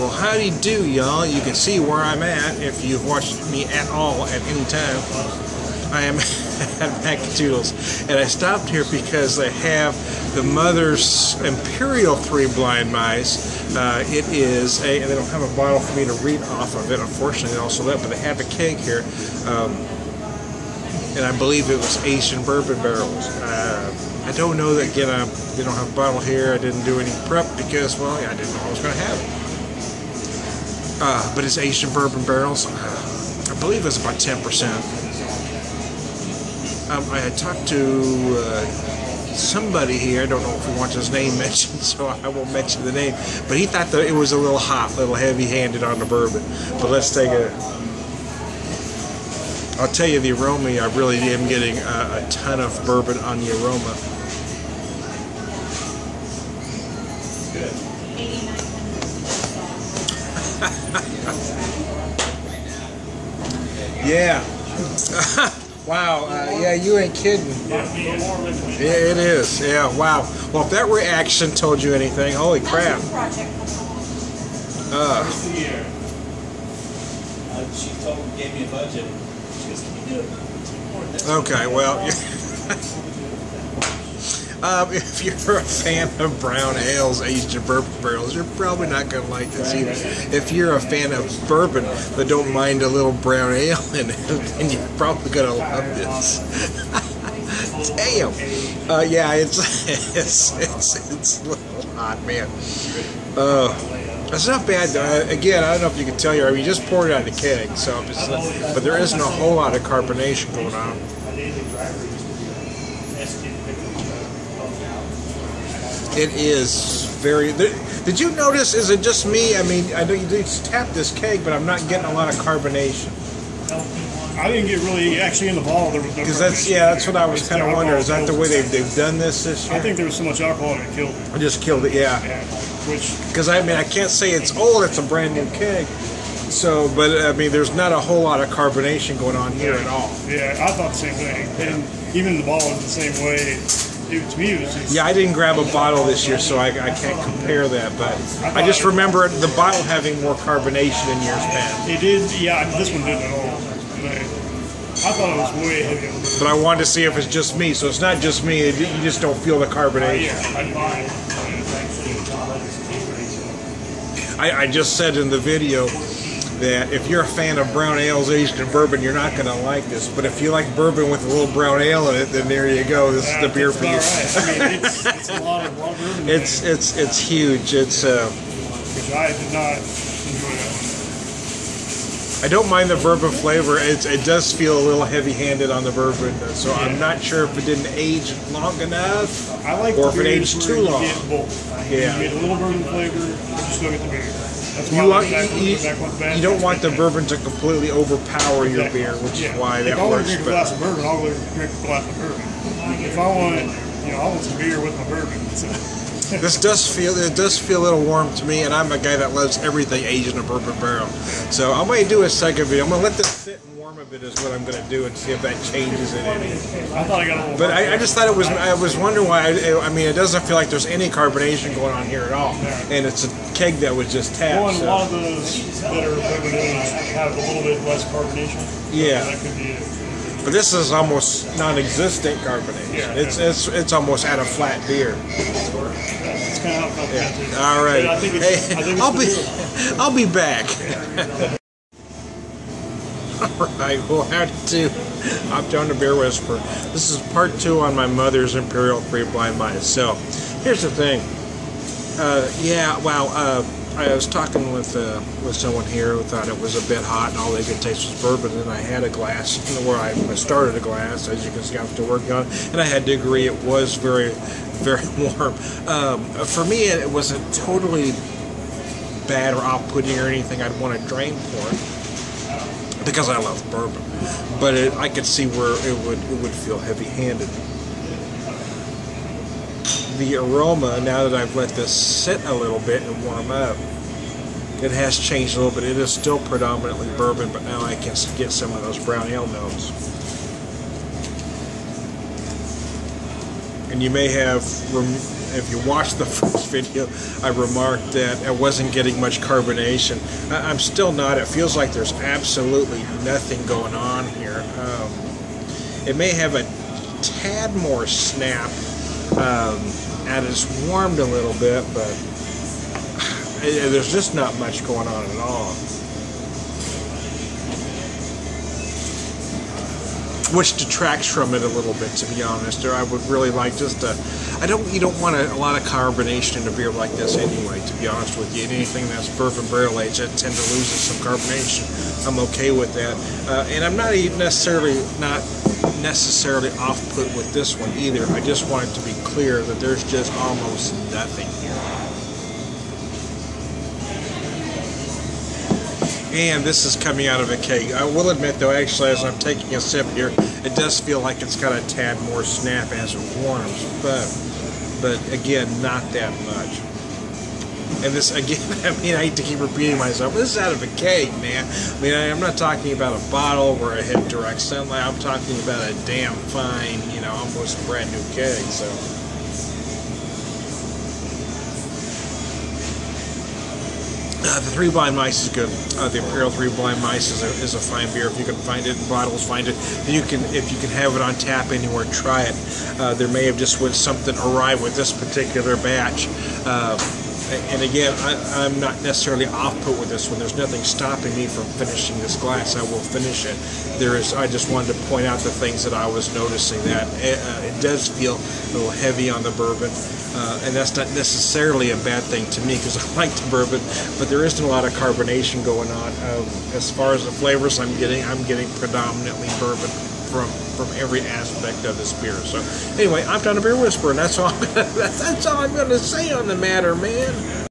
Well, how do you do, y'all? You can see where I'm at if you've watched me at all at any time. I am at Macadoodles, and I stopped here because they have the mother's Imperial 3 blind mice. It is a, and they don't have a bottle for me to read off of it, unfortunately, they also left, but they have a keg here, and I believe it was aged in bourbon barrels. I don't know that, again, they don't have a bottle here. I didn't do any prep because, well, yeah, I didn't know I was going to have it. But it's aged in bourbon barrels. I believe it's about 10%. I had talked to somebody here. I don't know if he wants his name mentioned, so I won't mention the name. But he thought that it was a little hot, a little heavy-handed on the bourbon. But let's take a... I'll tell you, the aroma, I really am getting a ton of bourbon on the aroma. Yeah. Wow. Yeah, you ain't kidding. Yeah, it is. Yeah. Wow. Well, if that reaction told you anything, holy crap. She gave me a budget. She goes, "Can you do it?" Okay. Well. If you're a fan of brown ales aged in bourbon barrels, you're probably not going to like this either. If you're a fan of bourbon but don't mind a little brown ale in it, then you're probably going to love this. Damn. Yeah, it's a little hot, man. It's not bad though. Again, I don't know if you can tell you. I mean, you just poured it out of the keg, so it's not, but there isn't a whole lot of carbonation going on. It is very... Did you notice, is it just me? I mean, I know you tapped this keg, but I'm not getting a lot of carbonation. I didn't get really, actually in the bottle there was no carbonation. That's what I was kind of wondering. Is that the way they've done this year? I think there was so much alcohol that it killed it. I just killed it, yeah. Because, I mean, I can't say it's old, it's a brand new keg. So, but, I mean, there's not a whole lot of carbonation going on here at all. Yeah, I thought the same thing. And even the bottle was the same way. To me, it was just... Yeah, I didn't grab a bottle this year, so I can't compare that, but I just remember the bottle having more carbonation in years past. It did, yeah, this one didn't at all. I thought it was way heavier. But I wanted to see if it's just me, so it's not just me, you just don't feel the carbonation. I just said in the video that if you're a fan of brown ales aged in bourbon, you're not going to like this. But if you like bourbon with a little brown ale in it, then there you go. This is the beer for you. Right. I mean, it's a lot of bourbon. It's huge. It's which I did not enjoy that one. I don't mind the bourbon flavor. It does feel a little heavy-handed on the bourbon, so I'm not sure if it didn't age long enough, or if it aged too long. You get both. You get a little bourbon flavor, but you still get the beer. You don't want the bourbon to completely overpower your beer, which is why that works. If I want to drink a glass of bourbon, I'll go drink a glass of bourbon. If I want, I want some beer with my bourbon. It does feel a little warm to me, and I'm a guy that loves everything aged in a bourbon barrel. So I might do a second video. I'm gonna let this sit and warm a bit is what I'm gonna do, and see if that changes it any. I thought I got a little. But I just thought it was. I was wondering why. I mean, it doesn't feel like there's any carbonation going on here at all, and it's a keg that was just tapped. Well, and a lot of those that are bourbon ales have a little bit less carbonation. Yeah. So that could be it. But this is almost non-existent carbonation. Yeah, it's almost at a flat beer. It's kind of how I felt too. All right. I'll be back. All right. We'll have to hop down to Beer Whisper. This is part 2 on my mother's Imperial 3 blind mice. So here's the thing. I was talking with someone here who thought it was a bit hot and all they could taste was bourbon, and I had a glass where I started a glass, as you can see I'm still working on it, and I had to agree it was very, very warm. For me, it wasn't totally bad or off-putting or anything I'd want to drain for it, because I love bourbon, but I could see where it would feel heavy-handed. The aroma, now that I've let this sit a little bit and warm up, it has changed a little bit. It is still predominantly bourbon, but now I can get some of those brown ale notes. And And you may have, if you watched the first video, I remarked that I wasn't getting much carbonation. I'm still not. It feels like there's absolutely nothing going on here. It may have a tad more snap and it's warmed a little bit, but there's just not much going on at all. Which detracts from it a little bit, to be honest. Or I would really like just a... You don't want a lot of carbonation in a beer like this anyway, to be honest with you. And anything that's bourbon barrel aged, I tend to lose some carbonation. I'm okay with that. And I'm not even necessarily off-put with this one either. I just want it to be clear that there's just almost nothing here. And this is coming out of a keg. I will admit, though, actually, as I'm taking a sip here, it does feel like it's got a tad more snap as it warms. But again, not that much. And this, again, I mean, I hate to keep repeating myself, but this is out of a keg, man. I mean, I'm not talking about a bottle where I hit direct sunlight. I'm talking about a damn fine, you know, almost brand new keg, so... The Three Blind Mice is good. The Imperial Three Blind Mice is a fine beer. If you can find it in bottles, find it. If you can have it on tap anywhere, try it. There may have just been something awry with this particular batch. And again, I'm not necessarily off-put with this one. There's nothing stopping me from finishing this glass. I will finish it. I just wanted to point out the things that I was noticing. That it does feel a little heavy on the bourbon. And that's not necessarily a bad thing to me because I like the bourbon, but there isn't a lot of carbonation going on. As far as the flavors I'm getting predominantly bourbon from every aspect of this beer. So anyway, I'm Don a Beer Whisperer, and that's all I'm gonna say on the matter, man.